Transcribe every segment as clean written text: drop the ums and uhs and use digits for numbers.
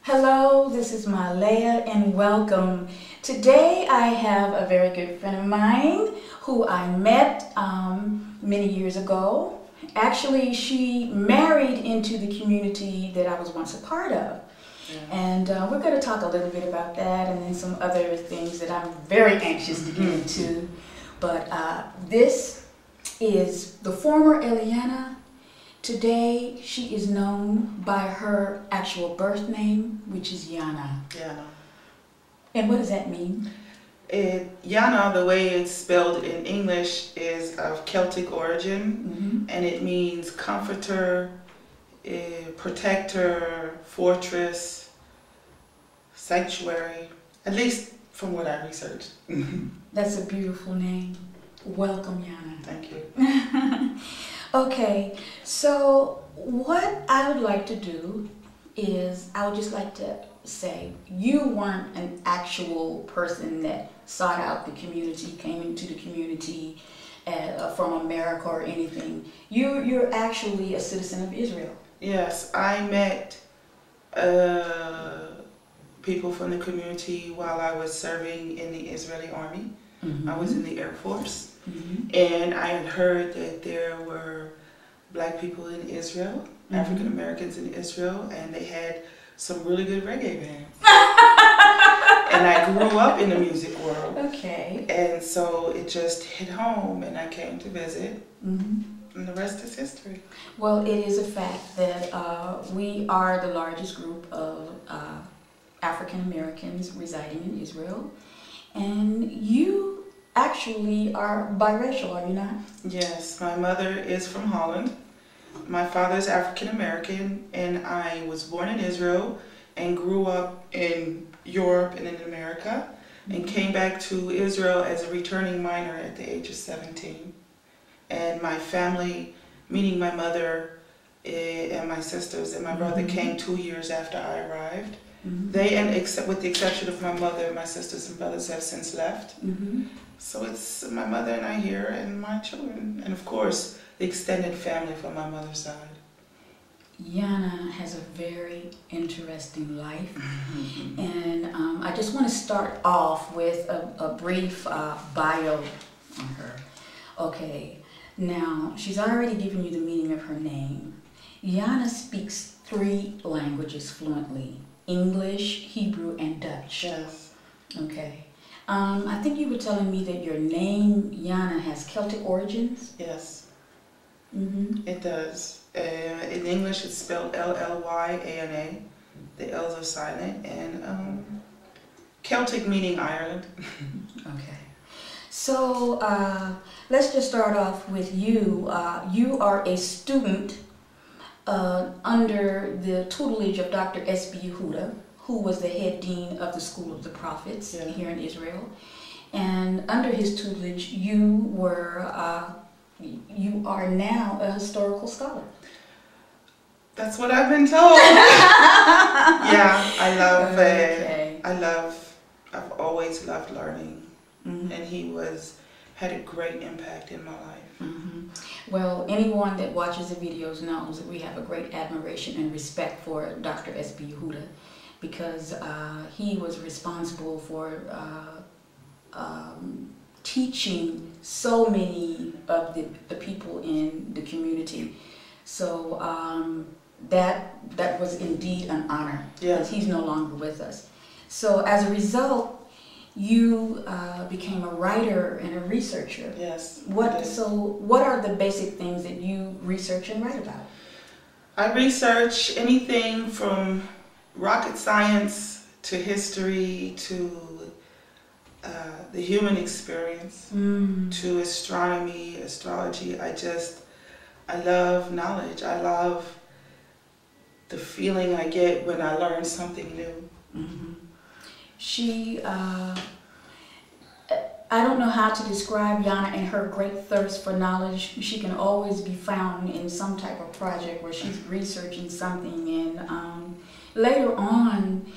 Hello, this is Mahaleyah and welcome. Today I have a very good friend of mine who I met many years ago. Actually, she married into the community that I was once a part of. And we're going to talk a little bit about that and then some other things that I'm very anxious to get into. But this is the former Yana. Today she is known by her actual birth name, which is Yana. Yana. And what does that mean? Yana, the way it's spelled in English, is of Celtic origin, and it means comforter, protector, fortress, sanctuary, at least from what I researched. That's a beautiful name. Welcome, Yana. Thank you. Okay, so what I would like to do is I would just like to say you weren't an actual person that sought out the community, came into the community from America or anything. You're actually a citizen of Israel. Yes, I met people from the community while I was serving in the Israeli army. I was in the Air Force. And I had heard that there were black people in Israel, African Americans in Israel, and they had some really good reggae bands. And I grew up in the music world. Okay. And so it just hit home and I came to visit. And the rest is history. Well, it is a fact that we are the largest group of African Americans residing in Israel. And you actually are biracial, are you not? Yes, my mother is from Holland. My father is African American, and I was born in Israel and grew up in Europe and in America, and came back to Israel as a returning minor at the age of 17. And my family, meaning my mother and my sisters and my brother, came 2 years after I arrived. They, and except with the exception of my mother, my sisters and brothers have since left. So it's my mother and I here and my children. And of course, the extended family from my mother's side. Yana has a very interesting life. And I just want to start off with a brief bio on her. Okay, now she's already given you the meaning of her name. Yana speaks 3 languages fluently: English, Hebrew, and Dutch. Yes. Okay. I think you were telling me that your name, Yana, has Celtic origins? Yes. It does. In English, it's spelled L-L-Y-A-N-A. The L's are silent. And Celtic meaning Ireland. Okay. So let's just start off with you. You are a student under the tutelage of Dr. S.B. Yehuda, who was the head dean of the School of the Prophets here in Israel. And under his tutelage, you are now a historical scholar. That's what I've been told. Yeah, I love Okay. I've always loved learning. And he had a great impact in my life. Well, anyone that watches the videos knows that we have a great admiration and respect for Dr. S.B. Yehuda, because he was responsible for teaching so many of the people in the community. So that was indeed an honor, because he's no longer with us. So as a result, you became a writer and a researcher. Yes. So what are the basic things that you research and write about? I research anything from rocket science to history to the human experience to astronomy, astrology. I love knowledge. I love the feeling I get when I learn something new. I don't know how to describe Yana and her great thirst for knowledge. She can always be found in some type of project where she's researching something, and later on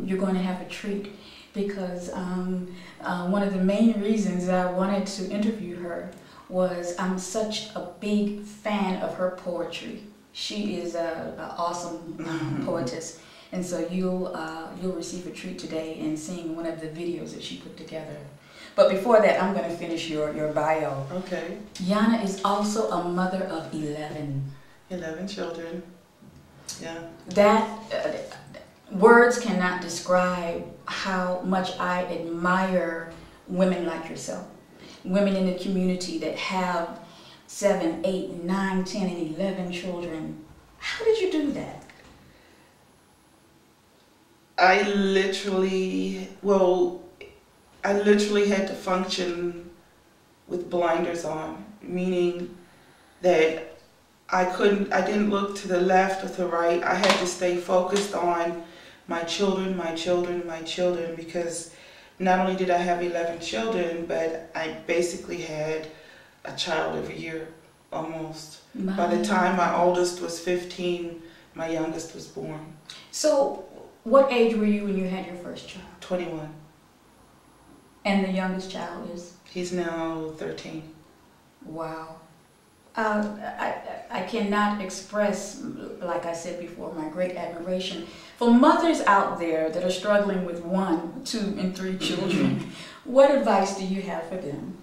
you're going to have a treat, because one of the main reasons I wanted to interview her was I'm such a big fan of her poetry. She is an awesome poetess. And so you'll receive a treat today in seeing one of the videos that she put together. But before that, I'm going to finish your bio. Okay. Yana is also a mother of 11. 11 children. Yeah. That words cannot describe how much I admire women like yourself. Women in the community that have 7, 8, 9, 10, and 11 children. How did you do that? I literally had to function with blinders on, meaning that I didn't look to the left or to the right. I had to stay focused on my children, my children, my children, because not only did I have 11 children, but I basically had a child every year, almost. By the time my oldest was 15, my youngest was born. So, what age were you when you had your first child? 21. And the youngest child is? He's now 13. Wow. I cannot express, like I said before, my great admiration for mothers out there that are struggling with 1, 2, and 3 children. What advice do you have for them?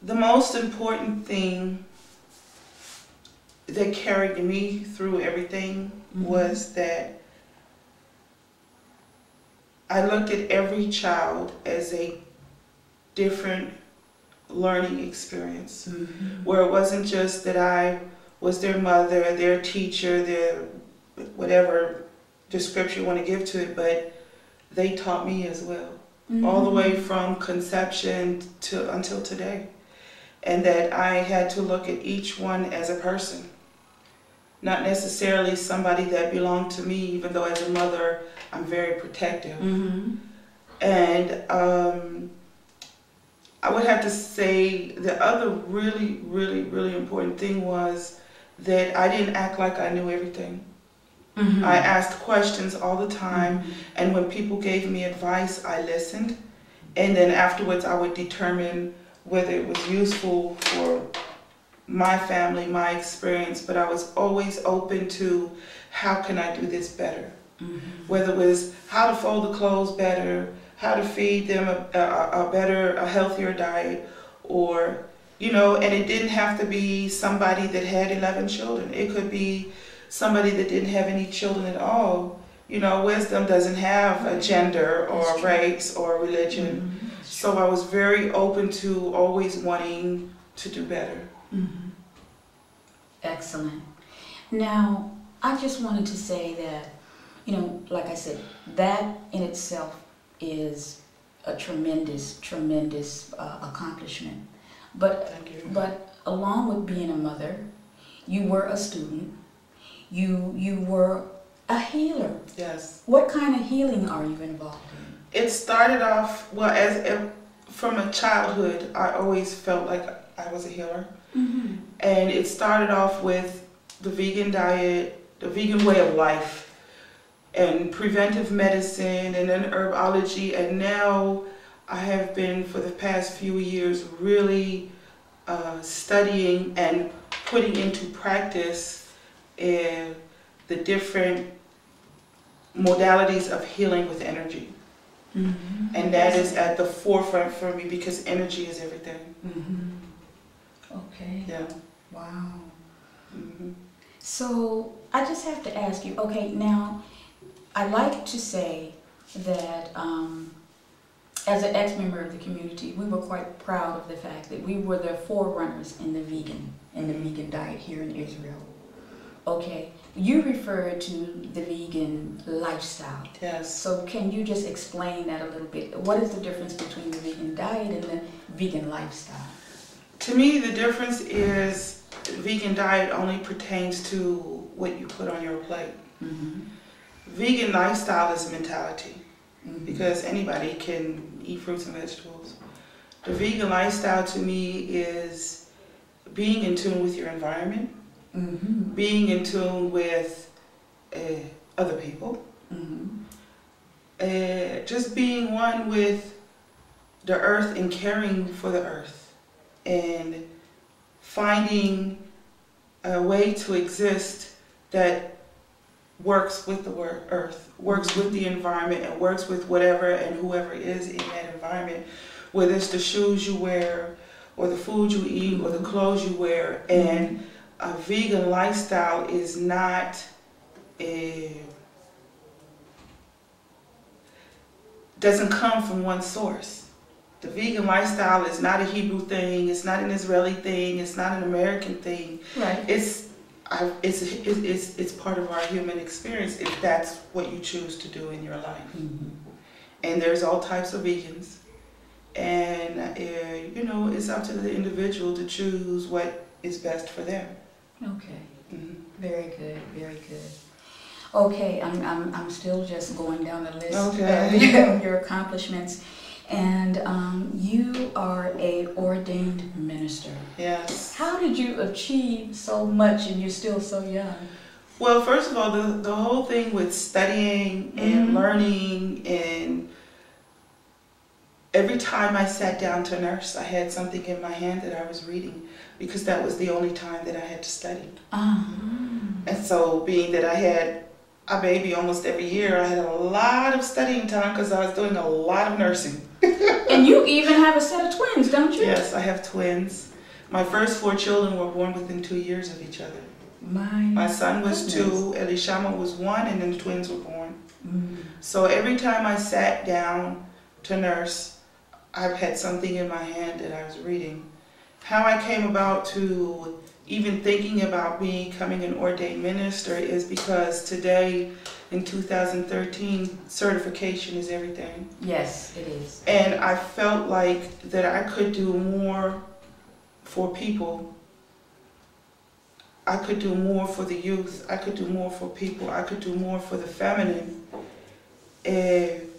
The most important thing that carried me through everything was that I looked at every child as a different learning experience, where it wasn't just that I was their mother, their teacher, their whatever description you want to give to it, but they taught me as well, all the way from conception to until today. And that I had to look at each one as a person, not necessarily somebody that belonged to me, even though as a mother I'm very protective. And I would have to say the other really, really, really important thing was that I didn't act like I knew everything. I asked questions all the time, and when people gave me advice, I listened. And then afterwards I would determine whether it was useful for my family, my experience, but I was always open to how can I do this better? Whether it was how to fold the clothes better, how to feed them a healthier diet, or, you know, and it didn't have to be somebody that had 11 children. It could be somebody that didn't have any children at all. You know, wisdom doesn't have a gender or race or religion. So I was very open to always wanting to do better. Excellent. Now, I just wanted to say that, you know, like I said, that in itself is a tremendous, tremendous accomplishment. But along with being a mother, you were a student. You were a healer. Yes. What kind of healing are you involved in? It started off, well, from a childhood, I always felt like I was a healer. And it started off with the vegan diet, the vegan way of life, and preventive medicine, and then herbology. And now I have been, for the past few years, really studying and putting into practice the different modalities of healing with energy. And that is at the forefront for me, because energy is everything. Okay. Yeah. Wow. So I just have to ask you, okay, now I like to say that as an ex-member of the community, we were quite proud of the fact that we were the forerunners in the vegan diet here in Israel. Okay, you referred to the vegan lifestyle. Yes. So can you just explain that a little bit? What is the difference between the vegan diet and the vegan lifestyle? To me, the difference is vegan diet only pertains to what you put on your plate. Vegan lifestyle is a mentality, because anybody can eat fruits and vegetables. The vegan lifestyle to me is being in tune with your environment, being in tune with other people, just being one with the earth and caring for the earth, and finding a way to exist that works with the earth, works with the environment, and works with whatever and whoever is in that environment, whether it's the shoes you wear, or the food you eat, or the clothes you wear. And a vegan lifestyle is not doesn't come from one source. The vegan lifestyle is not a Hebrew thing, it's not an Israeli thing, it's not an American thing. Right. It's part of our human experience if that's what you choose to do in your life. And there's all types of vegans. And, you know, it's up to the individual to choose what is best for them. Okay. Very good, very good. Okay, I'm still just going down the list of your accomplishments. And you are a ordained minister. Yes. How did you achieve so much and you're still so young? Well, first of all, the whole thing with studying and learning, and every time I sat down to nurse, I had something in my hand that I was reading, because that was the only time that I had to study. And so, being that I had a baby almost every year, I had a lot of studying time because I was doing a lot of nursing. And you even have a set of twins, don't you? Yes, I have twins. My first 4 children were born within 2 years of each other. My son was 2, Elishama was 1, and then the twins were born. So every time I sat down to nurse, I've had something in my hand that I was reading. How I came about to even thinking about becoming an ordained minister is because today, in 2013, certification is everything. Yes, it is. And I felt like that I could do more for people. I could do more for the youth. I could do more for people. I could do more for the feminine. In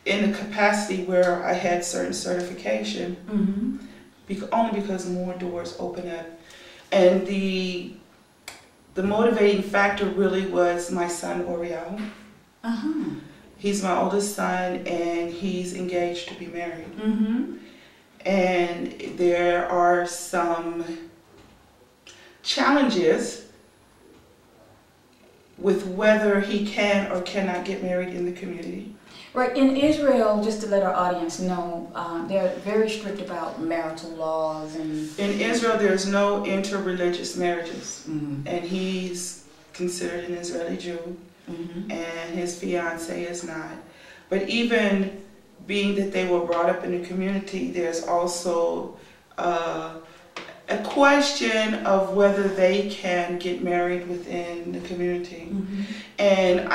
the capacity where I had certain certification. Only because more doors open up. And the motivating factor really was my son, Oriel. He's my oldest son, and he's engaged to be married. And there are some challenges with whether he can or cannot get married in the community. Right, in Israel, just to let our audience know, they're very strict about marital laws. And in Israel, there's no interreligious marriages, and he's considered an Israeli Jew, and his fiance is not. But even being that they were brought up in the community, there's also a question of whether they can get married within the community. And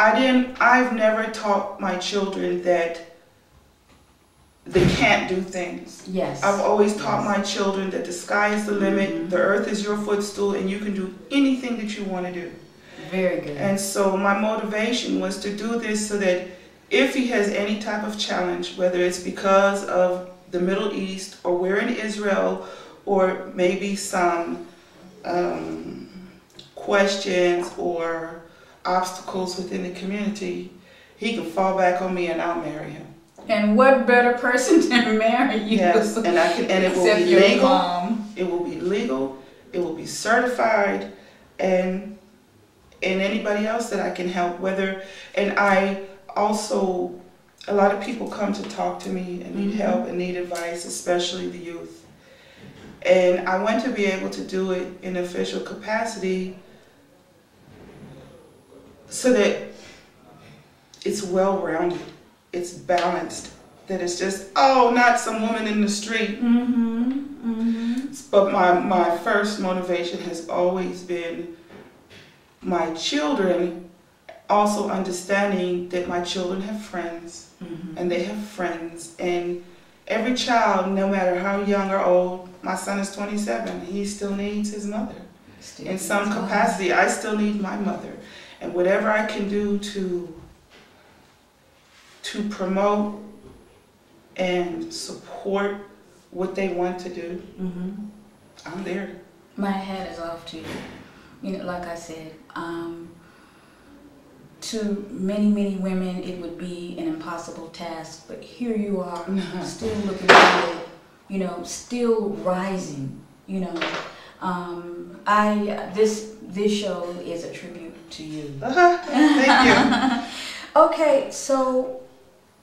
I've never taught my children that they can't do things. Yes. I've always taught my children that the sky is the limit, the earth is your footstool, and you can do anything that you want to do. Very good. And so my motivation was to do this so that if he has any type of challenge, whether it's because of the Middle East, or we're in Israel, or maybe some questions or obstacles within the community, he can fall back on me and I'll marry him. And what better person to marry you? Yes, and it will be legal. It will be legal. It will be certified, and anybody else that I can help. And I also, a lot of people come to talk to me and need help and need advice, especially the youth. And I want to be able to do it in official capacity, so that it's well-rounded, it's balanced, that it's just, not some woman in the street. But my first motivation has always been my children, also understanding that my children have friends, and they have friends, and every child, no matter how young or old, my son is 27, he still needs his mother. In some capacity, I still need my mother. And whatever I can do to promote and support what they want to do, I'm there. My hat is off to you. You know, like I said, to many, many women, it would be an impossible task. But here you are, still looking at it, you know, still rising, you know. This show is a tribute to you. Thank you. Okay, so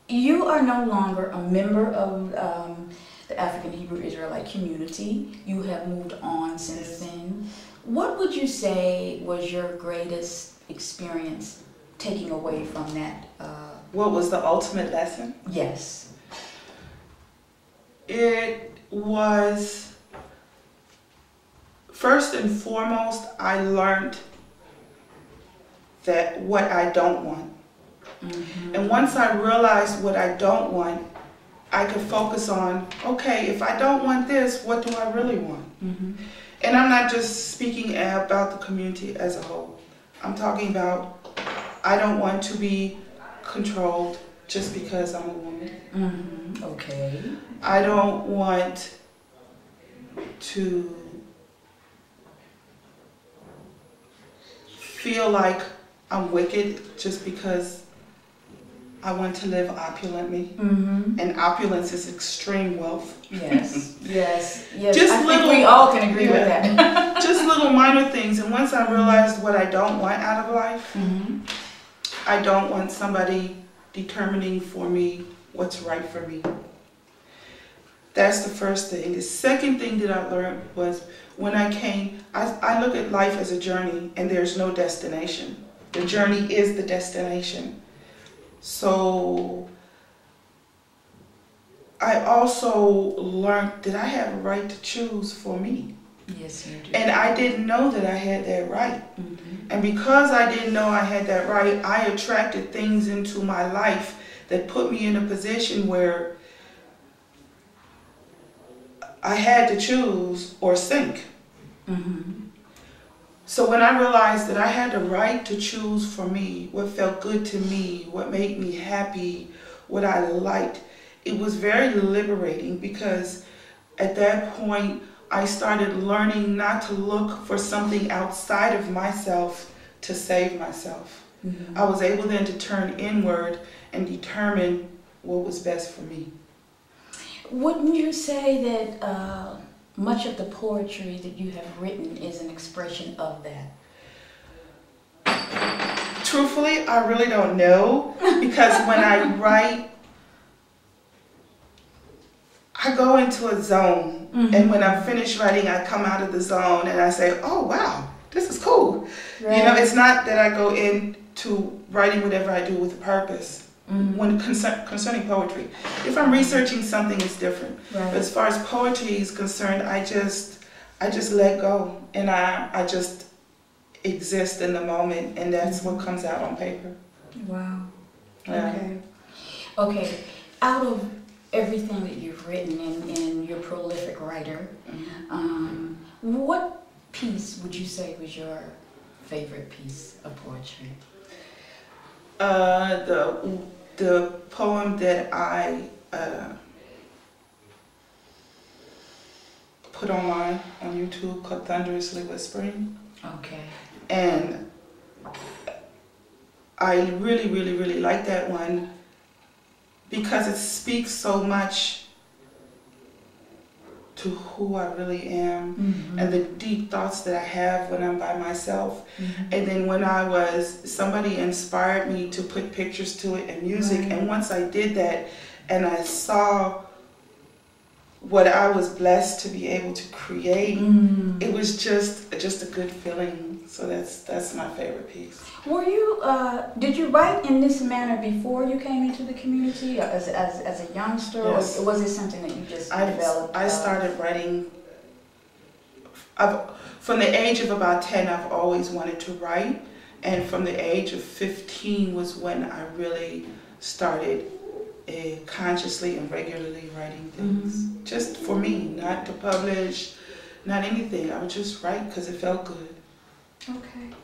you are no longer a member of the African Hebrew Israelite community. You have moved on since then. What would you say was your greatest experience taking away from that? What was the ultimate lesson? Yes. It was, first and foremost, I learned that what I don't want. Mm-hmm. And once I realized what I don't want, I could focus on, okay, if I don't want this, what do I really want? Mm-hmm. And I'm not just speaking about the community as a whole. I'm talking about, I don't want to be controlled just because I'm a woman. Mm-hmm. Okay. I don't want to feel like I'm wicked just because I want to live opulently. Mm-hmm. And opulence is extreme wealth. Yes, yes. Just I think we all can agree with that. Just little minor things. And once I realized what I don't want out of life, mm-hmm. I don't want somebody determining for me what's right for me. That's the first thing. The second thing that I learned was when I came, I look at life as a journey and there's no destination. The journey is the destination. So I also learned that I have a right to choose for me. Yes, you do. And I didn't know that I had that right. Mm-hmm. And because I didn't know I had that right, I attracted things into my life that put me in a position where I had to choose or sink. Mm-hmm. So when I realized that I had the right to choose for me, what felt good to me, what made me happy, what I liked, it was very liberating, because at that point I started learning not to look for something outside of myself to save myself. Mm-hmm. I was able then to turn inward and determine what was best for me. Wouldn't you say that much of the poetry that you have written is an expression of that? Truthfully, I really don't know, because when I write, I go into a zone, mm-hmm. and when I finish writing, I come out of the zone and I say, oh wow, this is cool. Right. You know, it's not that I go into writing whatever I do with a purpose. Mm-hmm. When concerning poetry, if I'm researching something, it's different. Right. But as far as poetry is concerned, I just let go, and I just exist in the moment, and that's what comes out on paper. Wow. Yeah. Okay. Out of everything that you've written, and you're a prolific writer, mm-hmm. What piece would you say was your favorite piece of poetry? The poem that I put online on YouTube called Thunderously Whispering. Okay. And I really, really, really like that one because it speaks so much to who I really am, mm-hmm. and the deep thoughts that I have when I'm by myself. Mm-hmm. And then when somebody inspired me to put pictures to it and music, right. And once I did that and I saw what I was blessed to be able to create, it was just a good feeling. So that's my favorite piece. Were you, did you write in this manner before you came into the community, or as a youngster, yes. Or was it something that you just developed? I started writing, from the age of about 10, I've always wanted to write, and from the age of 15 was when I really started consciously and regularly writing things. Mm-hmm. Just for me, not to publish, not anything. I would just write because it felt good. Okay.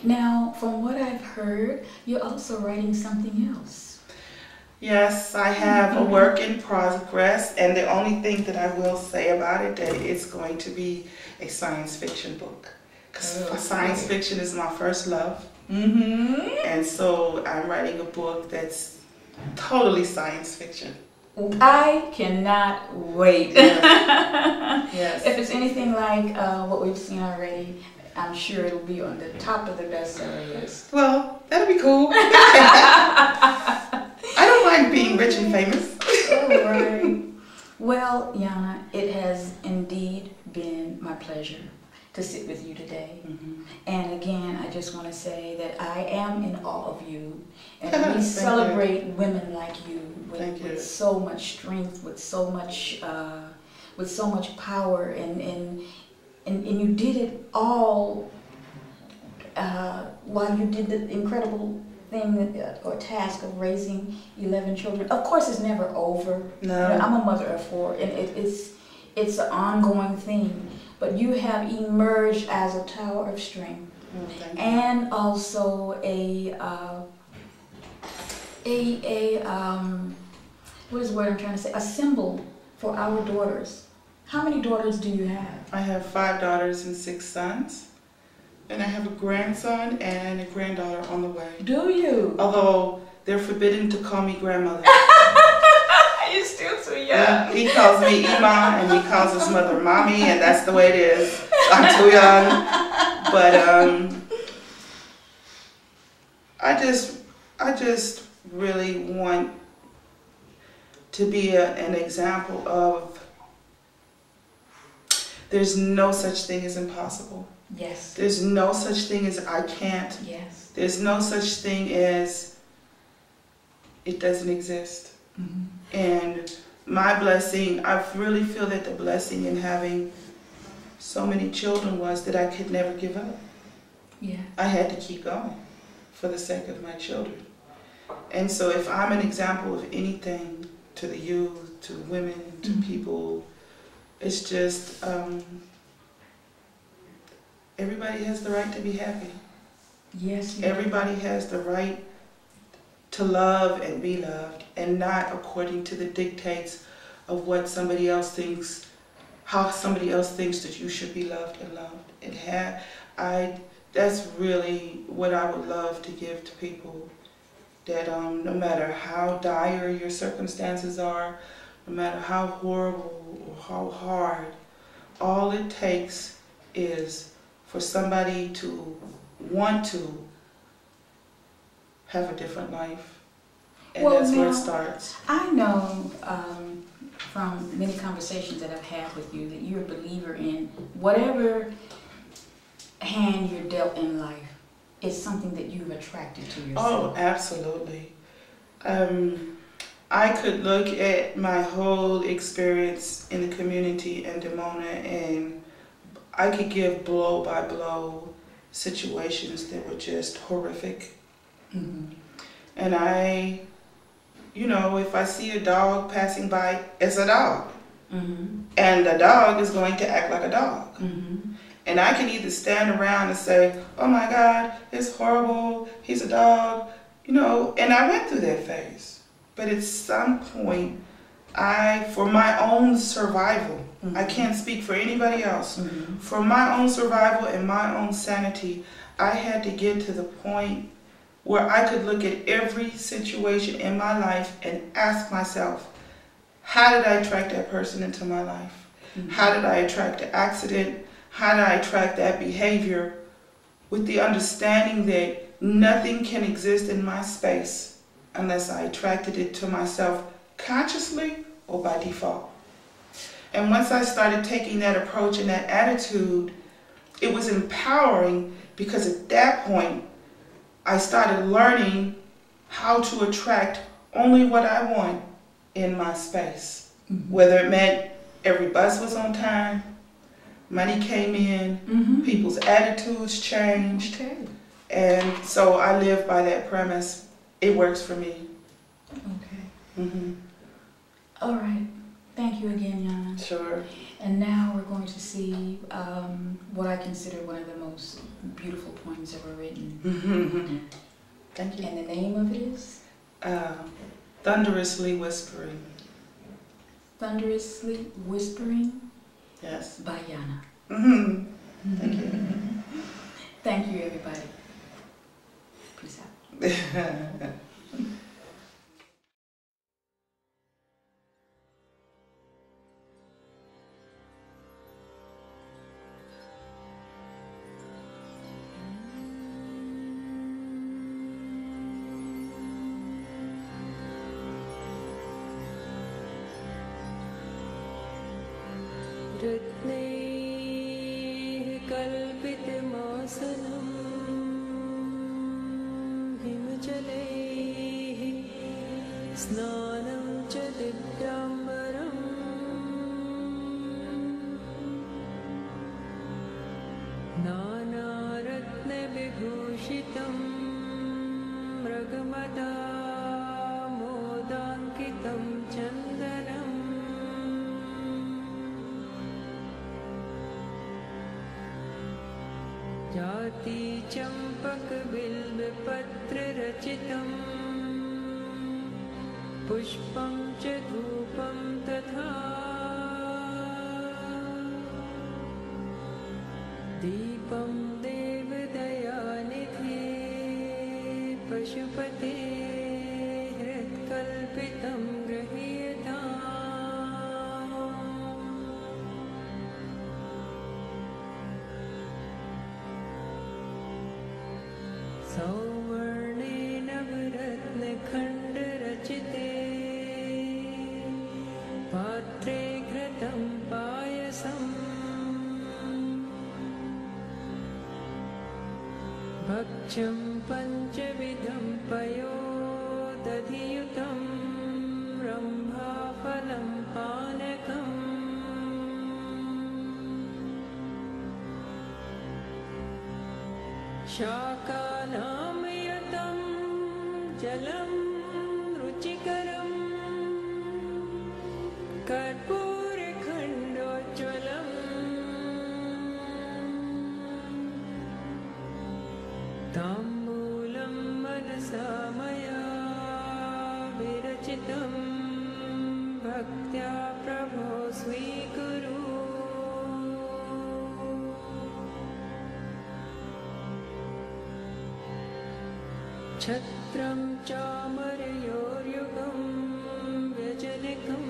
Now, from what I've heard, you're also writing something else. Yes, I have a work in progress, and the only thing that I will say about it, that it's going to be a science fiction book. Because science fiction is my first love. Mm-hmm. And so I'm writing a book that's totally science fiction. I cannot wait. Yes. If it's anything like what we've seen already, I'm sure it'll be on the top of the bestseller list. Well, that'll be cool. I don't mind being rich and famous. All right. Well, Yana, it has indeed been my pleasure to sit with you today. Mm-hmm. And again, I just want to say that I am in awe of you. And we Thank celebrate women like you Thank you. with so much strength, with so much power, and you did it all while you did the incredible thing or task of raising 11 children. Of course, it's never over. No. You know, I'm a mother of 4, and it's an ongoing thing. But you have emerged as a tower of strength, Thank you. and also what is the word I'm trying to say? A symbol for our daughters. How many daughters do you have? I have 5 daughters and 6 sons. And I have a grandson and a granddaughter on the way. Do you? Although they're forbidden to call me grandmother. You're still too young. Yeah, he calls me Ima and he calls his mother Mommy, and that's the way it is. I'm too young. But I just really want to be an example of there's no such thing as impossible. Yes. There's no such thing as I can't. Yes. There's no such thing as it doesn't exist. Mm-hmm. And my blessing, I really feel that the blessing in having so many children was that I could never give up. Yeah. I had to keep going for the sake of my children. And so if I'm an example of anything to the youth, to women, to Mm-hmm. people, it's just everybody has the right to be happy. Yes. Everybody has the right to love and be loved, and not according to the dictates of what somebody else thinks, how somebody else thinks that you should be loved and loved. That's really what I would love to give to people, that no matter how dire your circumstances are, no matter how horrible or how hard, all it takes is for somebody to want to have a different life. And Well, that's where it now, starts. I know from many conversations that I've had with you that you're a believer in whatever hand you're dealt in life is something that you've attracted to yourself. Oh, absolutely. I could look at my whole experience in the community in Dimona, and I could give blow by blow situations that were just horrific. Mm-hmm. And if I see a dog passing by, it's a dog. Mm-hmm. And the dog is going to act like a dog. Mm-hmm. And I can either stand around and say, oh my God, it's horrible, he's a dog, and I went through that phase. But at some point, for my own survival, Mm-hmm. I can't speak for anybody else, Mm-hmm. for my own survival and my own sanity, I had to get to the point where I could look at every situation in my life and ask myself, how did I attract that person into my life? Mm-hmm. How did I attract the accident? How did I attract that behavior? With the understanding that nothing can exist in my space unless I attracted it to myself consciously or by default. And once I started taking that approach and that attitude, it was empowering, because at that point, I started learning how to attract only what I want in my space. Mm-hmm. Whether it meant every bus was on time, money came in, Mm-hmm. people's attitudes changed. Okay. And so I live by that premise. It works for me. Okay. Mm-hmm. All right. Thank you again, Yana. Sure. And now we're going to see what I consider one of the most beautiful poems ever written. Mm-hmm. Thank you. And the name of it is? Thunderously Whispering. Thunderously Whispering Yes. by Yana. Mm-hmm. Thank you. Thank you, everybody. Peace out. स्नानं च दिव्याम्बरम् नानारत्नविभूषितं मृगमदा मोदाङ्कितं चन्दनम् जाति चम्पकबिल्वपत्ररचितं पुष्पं च धूपं तथा दीपं देवदयानिधे पशुपते हृत्कल्पितं गृह्यताम् सौवर्णेन नवरत्नखण्डरचिते पात्रे घृतं पायसम् भक्ष्यं पञ्चविधं पयोदधियुतं रम्भाफलं पानकम् शाकानां यतं जलं रुचिकरं कर्पूरखण्डोज्ज्वलम् ताम्बूलं मनसा मया विरचितं भक्त्या प्रभो स्वीकुरु छत्रं चामरयोर्युगं व्यजनिकं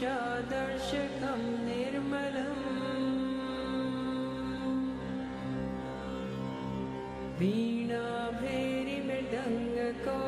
चादर्शकं निर्मलम् वीणा भैरिमृदङ्गको